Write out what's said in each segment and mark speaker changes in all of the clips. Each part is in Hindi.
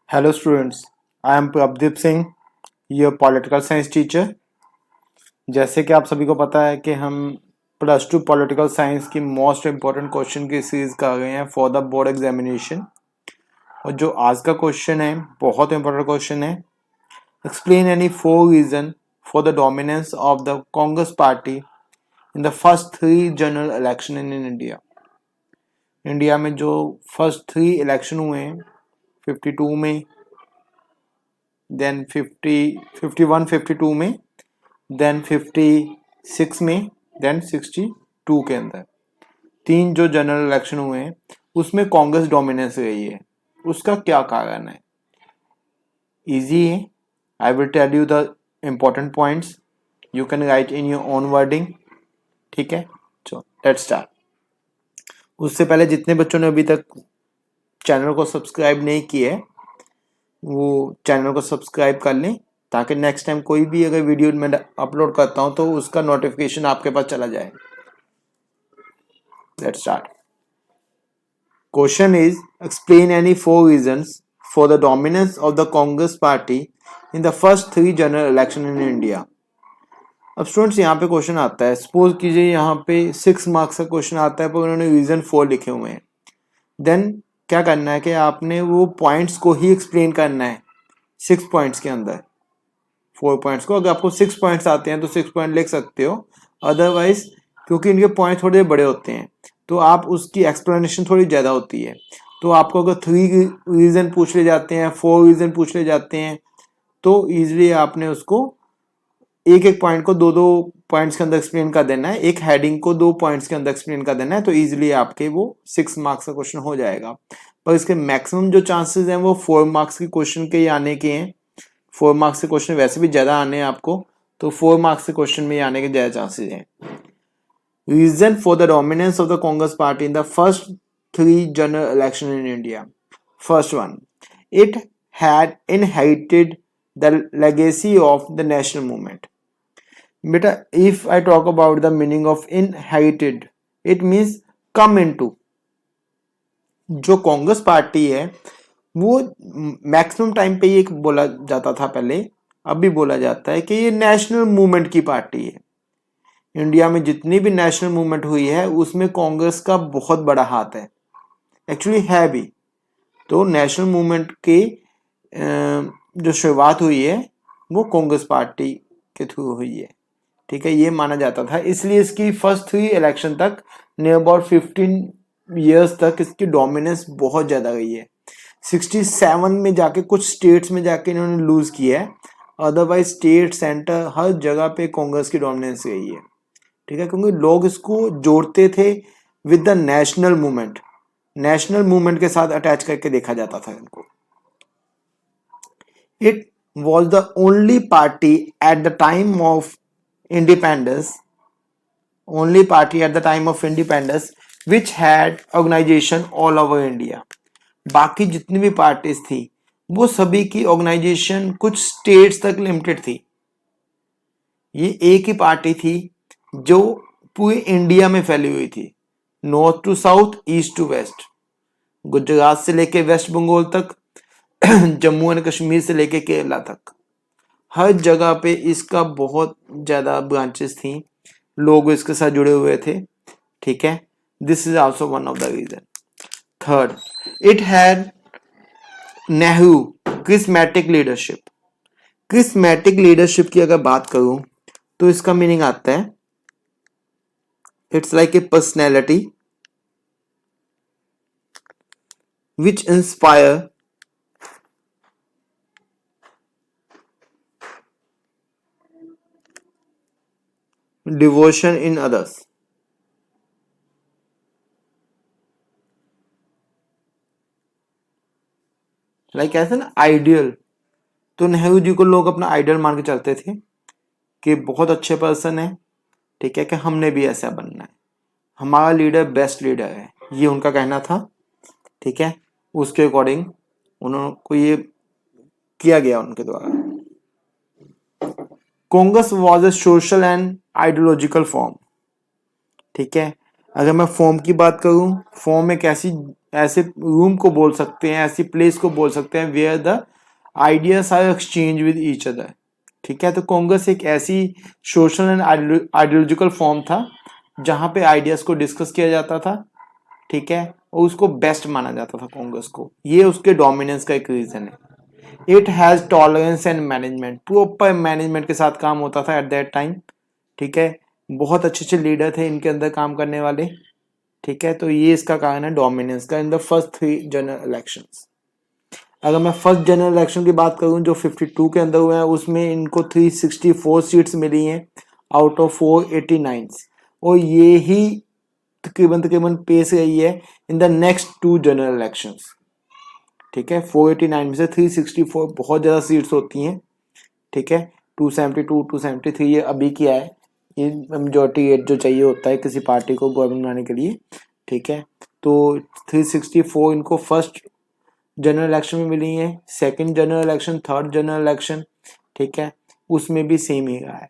Speaker 1: Hello students, I am Prabdeep Singh, your political science teacher. जैसे कि आप सभी को पता है कि हम प्लस टू पॉलिटिकल साइंस की मोस्ट इम्पोर्टेंट क्वेश्चन की सीरीज कर रहे हैं फॉर द बोर्ड एग्जामिनेशन। और जो आज का क्वेश्चन है बहुत इंपॉर्टेंट क्वेश्चन है। Explain any four reason for the dominance of the Congress party in the first three general election in India. India में जो फर्स्ट थ्री इलेक्शन हुए हैं 52 में, देन 51 52 में, देन 56 में, देन 62 के अंदर तीन जो जनरल इलेक्शन हुए हैं उसमें कांग्रेस डोमिनेंस रही है। उसका क्या कारण है? इजी है। I will tell you the important points, you can write in your own wording. ठीक है, चलो लेट्स स्टार्ट। उससे पहले जितने बच्चों ने अभी तक चैनल को सब्सक्राइब नहीं किया है वो चैनल को सब्सक्राइब कर लें, ताकि नेक्स्ट टाइम कोई भी अगर वीडियो मैं अपलोड करता हूं तो उसका नोटिफिकेशन आपके पास चला जाए। Let's start. Question is explain any four reasons for the dominance of the Congress party in the first three general election in India. अब स्टूडेंट्स यहाँ पे क्वेश्चन आता है, सपोज कीजिए यहाँ पे 6 मार्क्स का क्वेश्चन आता है पर उन्होंने रीजन 4 लिखे हुए हैं। देन क्या करना है कि आपने वो पॉइंट्स को ही एक्सप्लेन करना है 6 पॉइंट्स के अंदर। 4 पॉइंट्स को अगर आपको 6 पॉइंट्स आते हैं तो 6 पॉइंट लिख सकते हो, अदरवाइज क्योंकि इनके पॉइंट थोड़े बड़े होते हैं तो आप उसकी एक्सप्लेनेशन थोड़ी ज़्यादा होती है। तो आपको अगर 3 रीज़न पूछ ले जाते हैं, 4 रीज़न पूछ ले जाते हैं तो ईजिली आपने उसको एक एक पॉइंट को दो दो पॉइंट्स के अंदर एक्सप्लेन कर देना है, एक हेडिंग को 2 पॉइंट्स के अंदर एक्सप्लेन कर देना है, तो ईजिली आपके वो 6 मार्क्स का क्वेश्चन हो जाएगा। पर इसके मैक्सिमम जो चांसेस हैं वो 4 मार्क्स के क्वेश्चन के ही आने के हैं। 4 मार्क्स के क्वेश्चन वैसे भी ज़्यादा आने हैं आपको, तो 4 मार्क्स के क्वेश्चन में आने के ज़्यादा चांसेस हैं। Reason for the dominance of the Congress party in the first three general election in India. First one, it had inherited the legacy of the national movement. बेटा if I talk about the meaning of inherited, it means come into. जो कांग्रेस पार्टी है वो मैक्सिमम टाइम पे ये बोला जाता था पहले, अब भी बोला जाता है कि ये नेशनल मूवमेंट की पार्टी है। इंडिया में जितनी भी नेशनल मूवमेंट हुई है उसमें कांग्रेस का बहुत बड़ा हाथ है, एक्चुअली है भी। तो नेशनल मूवमेंट की जो शुरुआत हुई है वो कांग्रेस पार्टी के थ्रू हुई है। ठीक है, ये माना जाता था, इसलिए इसकी फर्स्ट 3 इलेक्शन तक नियर अबाउट 15 ईयर्स तक इसकी डोमिनेंस बहुत ज्यादा रही है। 67 में जाके कुछ स्टेट्स में जाके इन्होंने लूज किया है, अदरवाइज स्टेट सेंटर हर जगह पे कांग्रेस की डोमिनेंस रही है। ठीक है, क्योंकि लोग इसको जोड़ते थे with the national movement, national movement के साथ अटैच करके देखा जाता था इनको। It was the only party at the time of independence, only party at the time of independence which had organization all over India। बाकी जितनी भी पार्टीज थी वो सभी की ऑर्गेनाइजेशन कुछ स्टेट्स तक लिमिटेड थी। ये एक ही पार्टी थी जो पूरे इंडिया में फैली हुई थी, north to south, east to west, Gujarat से लेके वेस्ट बंगाल तक, जम्मू एंड कश्मीर से लेके केरला तक, हर जगह पे इसका बहुत ज्यादा ब्रांचेस थी, लोग इसके साथ जुड़े हुए थे। ठीक है, this is also one of the reason. Third, it had Nehru charismatic leadership. Charismatic leadership की अगर बात करूं तो इसका मीनिंग आता है it's like a personality which inspire devotion in others. Like ऐसा ना आइडियल, तो नेहरू जी को लोग अपना आइडियल मान के चलते थे कि बहुत अच्छे पर्सन है। ठीक है, कि हमने भी ऐसा बनना है, हमारा लीडर बेस्ट लीडर है, ये उनका कहना था। ठीक है, उसके अकॉर्डिंग उनको ये किया गया उनके द्वारा। Congress was a social and ideological form. ठीक है, अगर मैं फॉर्म की बात करूं, फॉर्म एक ऐसे रूम को बोल सकते हैं, ऐसी प्लेस को बोल सकते हैं where the ideas are exchange with each other. ठीक है, तो कांग्रेस एक ऐसी सोशल एंड आइडियोलॉजिकल फॉर्म था जहां पे आइडियाज को डिस्कस किया जाता था। ठीक है, और उसको बेस्ट माना जाता था कांग्रेस को। ये उसके डोमिनेंस का एक रीजन है। It has tolerance and management, proper management के साथ काम होता था एट दैट टाइम। ठीक है, बहुत अच्छे अच्छे लीडर थे इनके अंदर काम करने वाले। ठीक है, तो ये इसका कारण है डोमिनेंस का इन द फर्स्ट 3 जनरल इलेक्शंस। अगर मैं फर्स्ट जनरल इलेक्शन की बात करूं जो 52 के अंदर हुए हैं, उसमें इनको 364 सीट्स मिली हैं आउट ऑफ 489, और ये ही तकरीबन तकरीबन पेस रही है in the next 2 general elections. ठीक है, 489 में से 364 बहुत ज्यादा सीट्स होती हैं। ठीक है, 272 273 ये अभी किया है, ये मेजोरिटी एट जो चाहिए होता है किसी पार्टी को गवर्नमेंट बनाने के लिए। ठीक है, तो 364 इनको फर्स्ट जनरल इलेक्शन में मिली है। Second general election, third general election, ठीक है, उसमें भी सेम ही रहा है।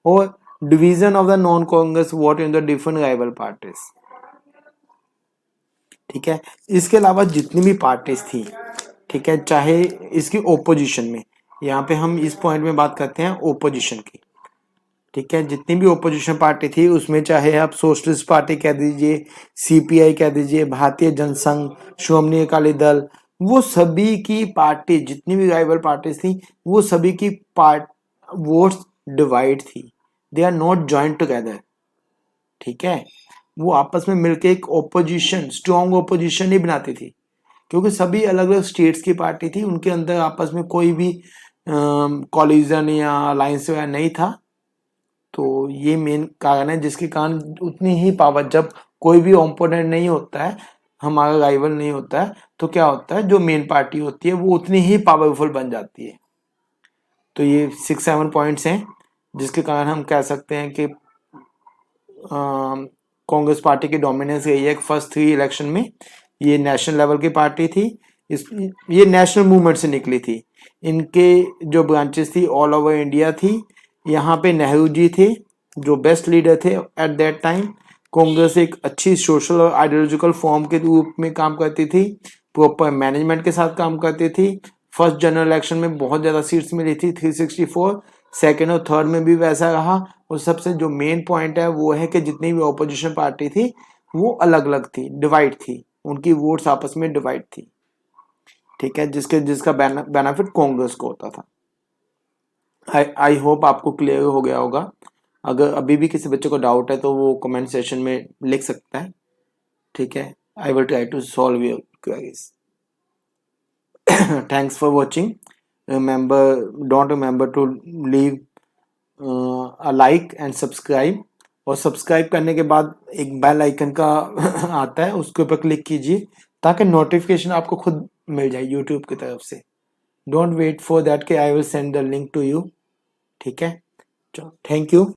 Speaker 1: और division of the non Congress vote in the different rival parties. ठीक है, इसके अलावा जितनी भी पार्टीज थी, ठीक है, चाहे इसकी ओपोजिशन में, यहाँ पे हम इस पॉइंट में बात करते हैं ओपोजिशन की। ठीक है, जितनी भी ओपोजिशन पार्टी थी उसमें चाहे आप सोशलिस्ट पार्टी कह दीजिए, सीपीआई कह दीजिए, भारतीय जनसंघ, श्रोमणी अकाली दल, वो सभी की पार्टी, जितनी भी राइवल पार्टीज थी, वो सभी की पार्ट वोट्स डिवाइड थी। They are not joint together. ठीक है, वो आपस में मिलके एक ओपोजिशन, स्ट्रॉन्ग ओपोजिशन ही बनाती थी, क्योंकि सभी अलग अलग स्टेट्स की पार्टी थी, उनके अंदर आपस में कोई भी कॉलिजन या अलायंस वगैरह नहीं था। तो ये मेन कारण है जिसके कारण उतनी ही पावर, जब कोई भी ओपोनेंट नहीं होता है, हमारा राइवल नहीं होता है, तो क्या होता है, जो मेन पार्टी होती है वो उतनी ही पावरफुल बन जाती है। तो ये 6-7 पॉइंट्स हैं जिसके कारण हम कह सकते हैं कि कांग्रेस पार्टी की डोमिनेंस रही है फर्स्ट 3 इलेक्शन में। ये नेशनल लेवल की पार्टी थी, ये नेशनल मूवमेंट से निकली थी। इनके जो ब्रांचेस थी ऑल ओवर इंडिया थी। यहाँ पे नेहरू जी थे जो बेस्ट लीडर थे एट दैट टाइम। कांग्रेस एक अच्छी सोशल और आइडियोलॉजिकल फॉर्म के रूप में काम करती थी, प्रॉपर मैनेजमेंट के साथ काम करती थी। फर्स्ट जनरल इलेक्शन में बहुत ज्यादा सीट्स मिली थी, 364। सेकेंड और थर्ड में भी वैसा रहा। और सबसे जो मेन पॉइंट है वो है कि जितनी भी ऑपोजिशन पार्टी थी वो अलग अलग थी, डिवाइड थी, उनकी वोट्स आपस में डिवाइड थी। ठीक है, जिसका बेनिफिट कांग्रेस को होता था। आई होप आपको क्लियर हो गया होगा। अगर अभी भी किसी बच्चे को डाउट है तो वो कमेंट सेशन में लिख सकता है। ठीक है, I will try to solve your queries. Thanks for watching. Don't remember to leave a like and subscribe. और सब्सक्राइब करने के बाद एक बेल आइकन का आता है, उसके ऊपर क्लिक कीजिए ताकि नोटिफिकेशन आपको खुद मिल जाए यूट्यूब की तरफ से। डोंट वेट फॉर दैट कि I will send the link to you. ठीक है, थैंक यू।